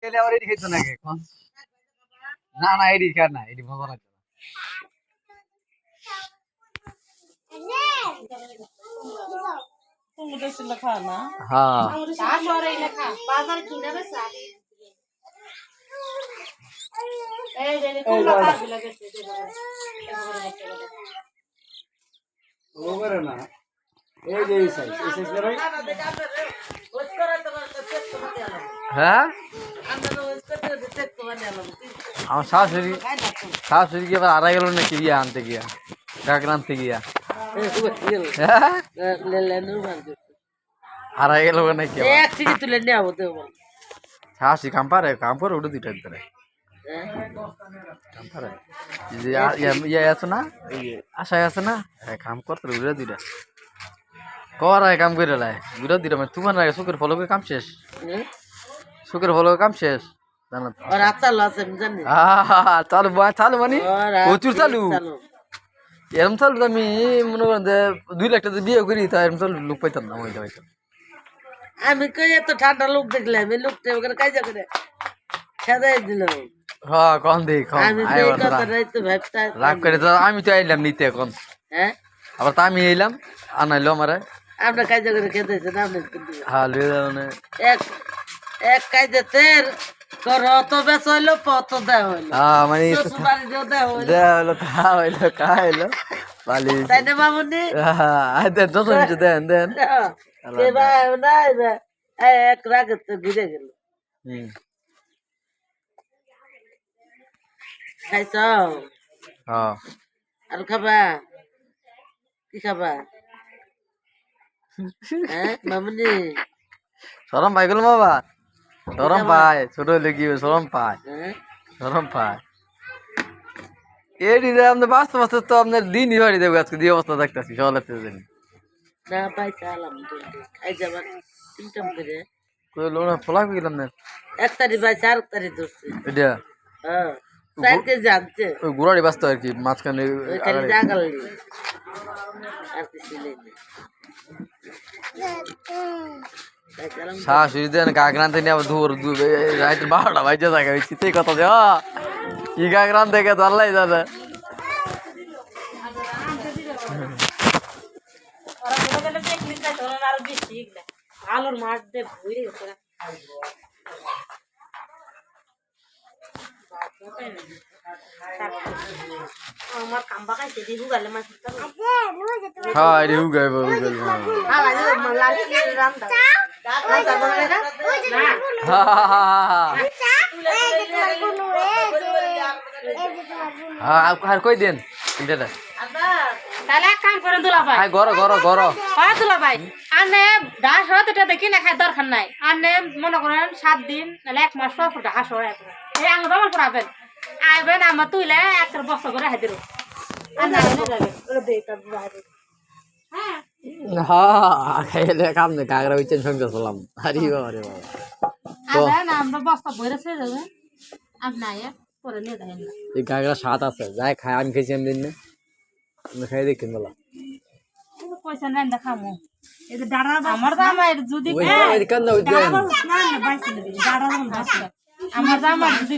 খেলে আবার এটি খেতো নাকি এখন? না না এটি খার না এটি মজা লাগছে না। হ্যাঁ না এই যে এই সাইজ বেরোয় হ্যাঁ আমার শাশুড়ি কি আবার আড়াই গেল নাকি গিয়া আনতে গিয়া কাকড়া আনতে গিয়া আড়াই গেল নাকি শাশুড়ি কাম করে উঠে দুইটা ধরে কাম করে ইয়ে আছে না আশায় আছে না কাম করতে উঠে দুইটা করায় কাম করে লাই দুইটা দুইটা মানে তোমার লাগে চোখের ফলকে কাম শেষ চোখের ফলকে কাম শেষ জানো চালু চালু মানে প্রচুর চালু এরম চালু আমি মনে করেন যে 2 লাখ টাকা বিয়ে করি তা এরম চালু লোক পাইতাম না ওইটা হয়তো আমি কই এত ঠান্ডা লোক দেখলে আমি লোকটা ওখানে কাজে করে খেদাই দিল হ্যাঁ কম দেই কম রাগ করে তো আমি তো আইলাম নিতে এখন হ্যাঁ আবার তো আমি এলাম আনাইলো আমারে আমরা কাজে করে খেতেছেন আপনি হ্যাঁ লুয়ে যাও না এক এক কাজে তের কর অত বেশ হইলো পত দেওয়া হইলো হ্যাঁ মানে দেওয়া হইলো তা হইলো কা হইলো পালি তাই না মামুনি হ্যাঁ দেন তো দেন দেন এক রাগে তো ঘুরে গেল খাইছ হ্যাঁ আর খাবা কি খাবা হ্যাঁ মামুনি শরম পাই গেল বাবা শরম পায় ছোট হইলে কি শরম পায় শরম পায় এডি আমাদের বাস্তব বাস্তব তো আপনার দিনই বাড়ি দেবো আজকে দিয়ে অবস্থা দেখতেছি সকালে জানি না পাই চালাম খাই যাবার তিনটাম করে কই লোনা ফলা গেলাম না 1 তারিখ পাই 4 তারিখ ধরছি এটা হ্যাঁ 4 কেজি আনছে ওই গুড়ারি বাস্ত আর কি মাঝখানে খালি জাগালি আর কিছু নেই শাশুড়ি দেন কাকরান্তে নিয়ে আবার ধুর রাত 12টা বাজে থাকে ওই চিতেই কথা যে কি কাকরান থেকে ধরলাই দাদা আলোর মাঠ দিয়ে ভরে গেছে আমার কাম্বা খাইছে দি হুগালে মাছ হ্যাঁ রে হুগাই হুগাই হ্যাঁ আর কই দেন এটা তাহলে এক কাম করেন দুলা ভাই গরো গরো গরো হ্যাঁ দুলা ভাই আনে ডাস হতে এটা দেখি না খাই দরকার নাই আনে মনে করেন 7 দিন নাহলে 1 মাস পর ডাস হয় এই আঙুল দামাল করাবেন আইবেন আমার তুইলে একটা বস্তা করে হাই দিরো আন্না যাবে ওরে দে তা বাইরে হ্যাঁ হ্যাঁ খাইলে কাম না কাকরা হইছেন সঙ্গে চলাম আরে বাবা রে বাবা আরে না আমরা বস্তা ভরে ছেড়ে যাবে আপনি আয়া পরে নিয়ে যাবেন এই কাকরা স্বাদ আছে যাই খাই আমি খেয়েছি দিন না আমি খাই দেখেন বলা পয়সা নেন দেখামু এই যে ডাড়া আমার জামা যদি ওই কান্না ওই দেন না না বাইসে দাঁড়া আমার জামা যদি